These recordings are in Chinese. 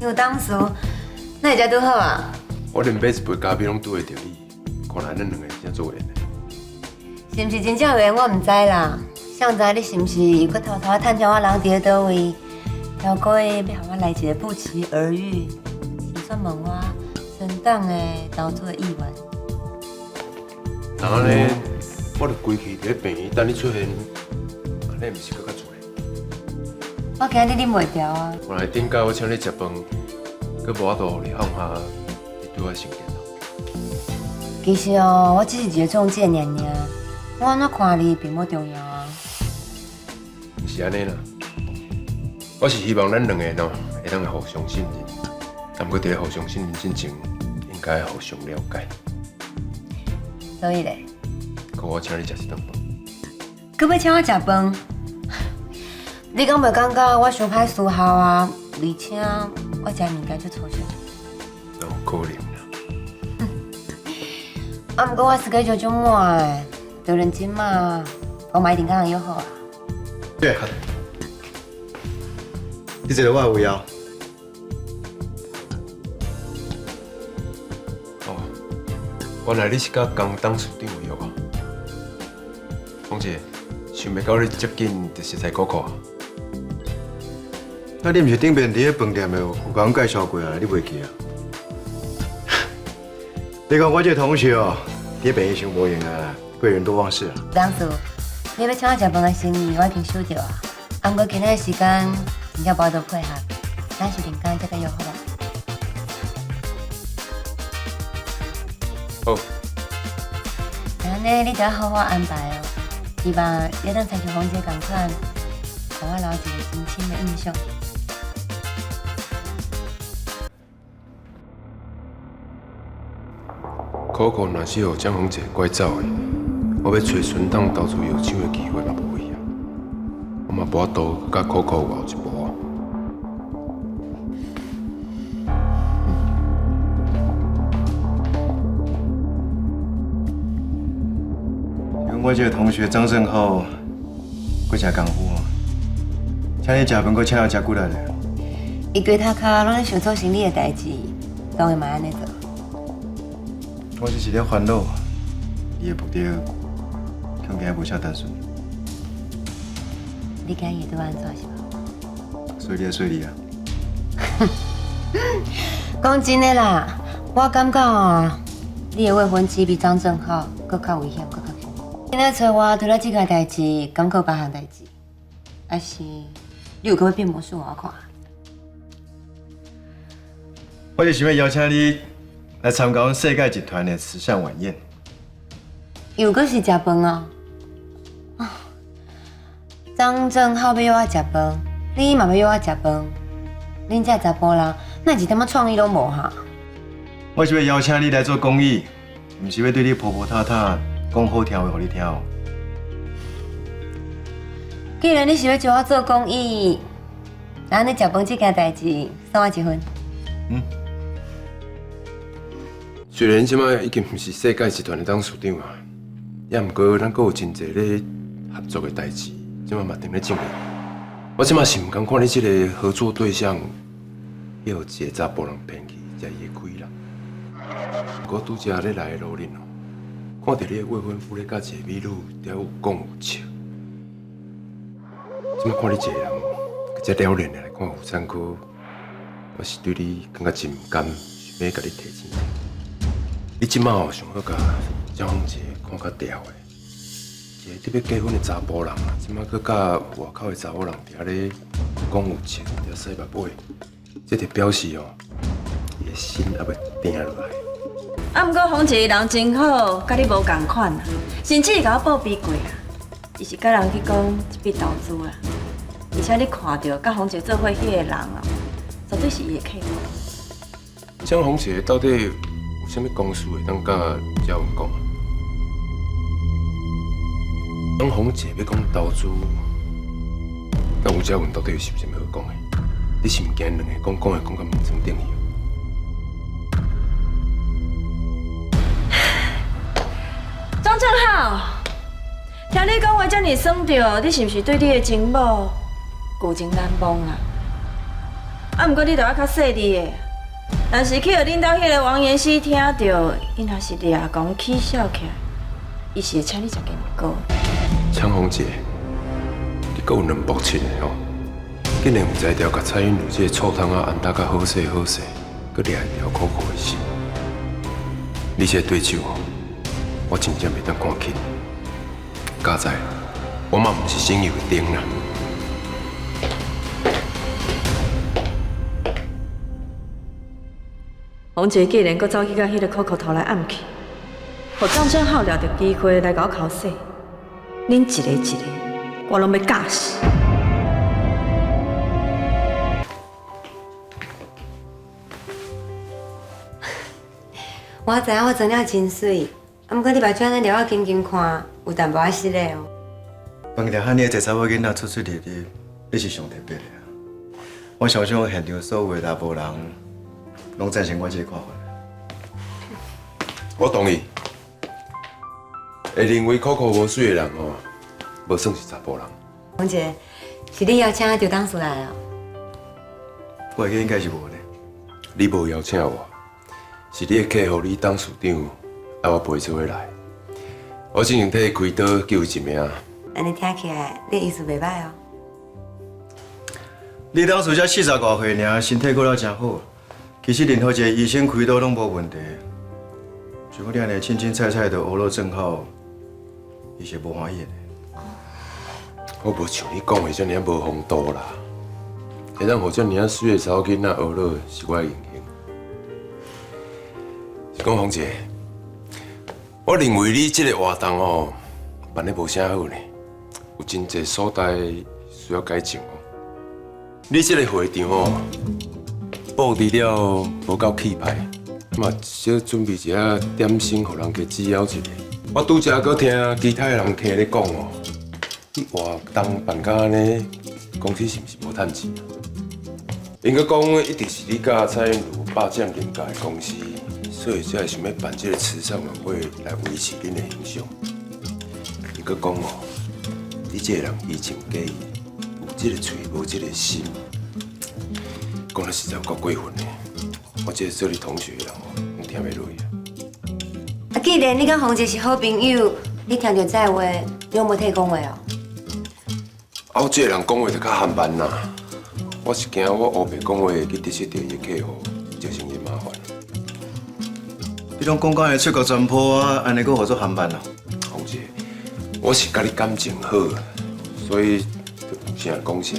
有当时，那会才拄好啊。我连买一杯咖啡拢拄会着你，看来咱两个真做缘的。是毋是真正有缘，我毋知啦。想知你是毋是又搁偷偷探听我人伫咧倒位？超过要互我来一个不期而遇，是说问我升档的投资的意愿。然后呢，我著规气伫咧病院等你出现，安尼毋是更较自然？我今日啉袂调啊。我来顶到我请你食饭，佮无法度互你放下，你对我心电脑。其实哦，我只是一个中介尔尔，我安怎看你并无重要啊。毋是安尼啦，我是希望咱两个喏会当互相信任，但过伫咧互相信任之前，应该互相了解。所以咧，可我请你食一顿饭。佮要请我食饭？你敢袂感觉我伤歹思考啊？而且我食物件就粗小。有可能啦。啊，毋过我 schedule 就满的，就认真嘛，我嘛一定甲人约好啊。对，你坐我的位后。哦，原来你是甲工当处长有啊？凤姐，想袂到你接近就熟悉顾客啊。那你毋是顶边伫个饭店的有甲阮介绍过啊？你袂记啊？你讲我这个同学哦，伫病院上无用啊，贵人多忘事啊。当初你要请我食饭的生意，我已经收到啊。啊，毋过今日的时间真正无法度配合，咱是另间再甲约好吧？好，安尼你就要好好安排哦，希望你当参像凤姐同款，互我留一个真深的印象。可可若是互江宏杰拐走的，我要找顺当投资有抢的机会嘛无去啊！我嘛无法度甲可可有后一步啊！像我这个同学张正浩，搁诚功夫哦，请你食饭，搁请到遮久来咧。伊规头壳拢咧想做生意的代志，当然嘛安尼做。我只是咧烦恼，伊的目的恐惊无啥单纯，你今日对我安怎是无？所以你要随你啊。讲真的啦，我感觉啊，你的未婚妻比张正浩更较危险，更较凶。今仔找我除了这件代志，敢有别项代志？还是你有搁要变魔术给我看？我就想要邀请你来参加阮世界集团的慈善晚宴。又搁是食饭哦。张正浩要约我食饭，你嘛要约我食饭，恁这查甫人，哪一点仔创意拢无哈？我是要邀请你来做公益，毋是要对你婆婆太太讲好听话互你听哦。既然你是要招我做公益，那你食饭这件代志送我一份。虽然即摆已经毋是世界集团的董事长啊，也毋过咱阁有真侪咧合作的代志，即摆嘛定咧进行。我即摆是毋甘看你即个合作对象，要有一个查甫人骗去，才伊会开啦。不过拄则咧来的路恁哦，看到你的未婚夫咧甲一个美女在有讲有笑，即摆看你一个人，这了然的来看妇产科，我是对你感觉真毋甘，想要甲你提钱。你即摆哦，上好甲江宏杰看较调的，一个特别结婚的查甫人啊，即摆佮甲外口的查某人伫遐咧讲有情，伫遐洗目尾，这就表示哦，伊的心还袂定落来。啊，毋过洪姐人真好，甲你无共款啊，甚至甲我报备过啊。伊是甲人去讲一笔投资啦，而且你看到甲洪姐做伙迄个人啊，绝对是伊的客户。江宏杰到底有啥物公司会当甲赵文讲？江宏杰要讲投资，甲吴嘉文到底有啥物好讲的？你是毋惊两个讲会讲到面床顶去？张正浩，听你讲话遮尔爽着，你是毋是对你的情某旧情难忘啊？啊，毋过你着要较细腻的。但是去互恁兜迄个王延熙听到，伊若是掠讲起笑起来，伊是会请你食金糕。枪红姐，你阁有两步七的吼，竟然有才调甲蔡允如这个臭汤仔安搭甲好势好势，阁掠一条苦苦的心。你这个对手哦，我真正袂当看轻。加在，我嘛毋是省油的灯啦。王姐既然阁走去甲迄个可可头来暗去，互张正浩掠着机会来甲我考试，恁一个一个，我拢要教死。我知影我装了真水，啊，毋过你目睭安尼撩我紧紧看，有淡薄仔失礼哦。饭店遐尼济查某囡仔出出入入，你是上特别的啊！我相信现场所有的大部人，拢赞成我这个看法。我同意。会认为可可无水的人哦，无算是查甫人。王姐，是你邀请刘董事来哦？我会记应该是无咧。你无邀请我，是你的客户李董事长要我陪做伙来。我进前替伊开刀救伊一命。安尼听起来，你意思袂歹哦。你当初才40多岁尔，身体过了真好。其实任何一个医生开刀拢无问题。像我这样清清菜菜的欧罗正浩，伊是无欢喜的。我无像你讲的遮尔无风度啦。会当互遮尔水的查某囡仔学落是我的荣幸。是讲芳姐，我认为你这个活动哦，办得无啥好呢，有真侪所在需要改进哦。你这个会场哦，布置了无够气派，嘛小准备一下点心，互人加指邀一下。我拄则搁听其他的人客咧讲哦，你活动办甲安尼，公司是毋是无趁钱？因搁讲一定是你甲蔡允如霸占人家的公司，所以才会想要办这个慈善晚会来维持恁的形象。因搁讲哦，你这个人移情假意，有这个嘴无这个心，讲得实在有够过分的。我这个做你同学的人哦，拢听袂落去啊。啊，既然你甲洪姐是好朋友，你听到这话，你有无替讲话哦？啊，我这个人讲话就较含慢啦。我是惊我黑白讲话去得罪到伊的客户，造成伊麻烦。你拢讲讲会出国全破啊，安尼阁合作含办啊？洪姐，我是甲你感情好，所以就有啥讲啥。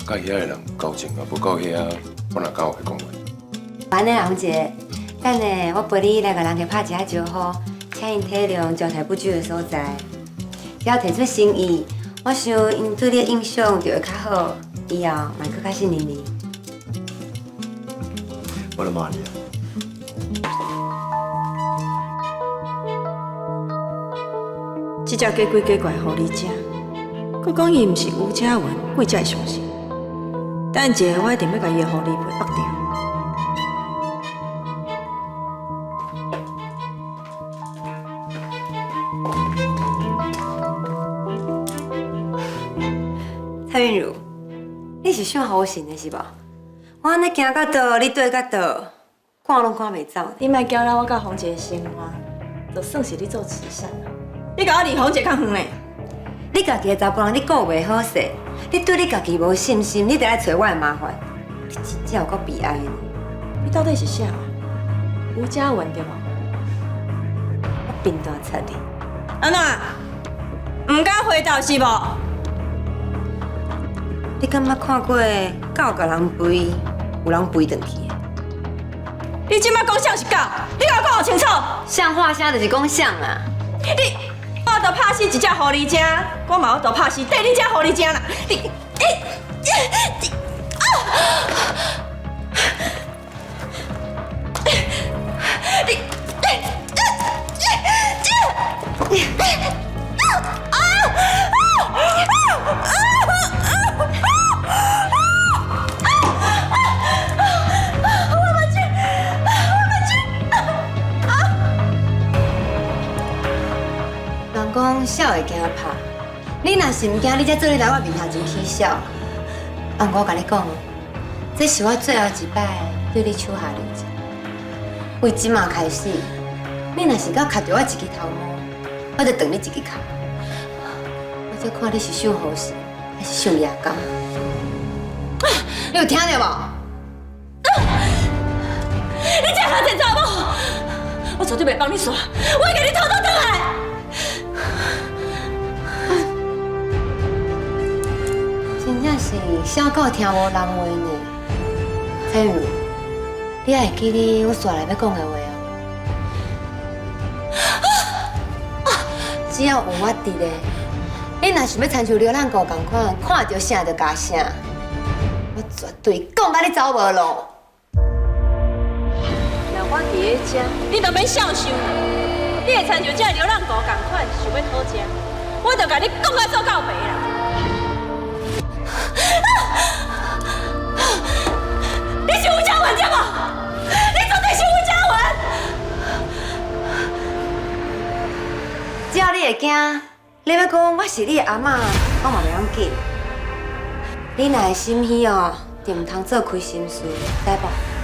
甲遐个人有交情啊，不到遐，我哪敢有会讲话？安尼，洪姐，等下我陪你来甲人家拍一下招呼，请因体谅招待不周的所在。只要提出心意，我想因对你的印象就会较好，以后嘛更较信任你。我来骂你啊！这只假鬼假怪互你食，佮讲伊毋是吴嘉文，我才会相信。等下我一定要甲伊的狐狸皮剥掉。蔡韵如，你是想好心的是吧？我安尼行到倒，你对到倒，看拢看袂走。你莫搅扰我甲红姐的生活，就算是你做慈善啊！你甲我离红姐较远嘞！你家己的查甫人，你顾袂好势，你对你家己无信心，你就来找我的麻烦，你真正有够悲哀的。你到底是啥？吴嘉文对无？我边大插你。安怎？唔敢回答是无？你敢捌看过狗甲人吠，有人吠转去的？你即摆讲像是狗，你甲我讲清楚！像话声就是讲像啊！我都拍死一只狐狸精，我嘛我都拍死第二只狐狸精啦！你人讲笑会惊拍，你若是唔惊，你才做你来我面头前起笑。啊，我甲你讲，这是我最后一摆对你手下留情。为即马开始，你若是敢卡着我一支头毛，我就断你一支脚。我再看你是想好事，还是想牙膏。你有听到无？你这下子查某，我绝对袂帮你耍，我会给你偷偷倒来。真正是小狗听无人话呢。彩云，你还会记得我煞来要讲的话哦？只要有我伫咧，你若想要亲像流浪狗同款，看到啥就加啥，我绝对讲甲你走无路。若我伫咧遮，你就免孝想啦。你会亲像这流浪狗同款，想要讨食，我就甲你讲甲做到白啦。你是吴嘉文对无？你绝对是吴嘉文！只要你会惊，你要讲我是你的阿嬷，我嘛袂要紧。你若会心虚哦，就唔通做亏心事，知无？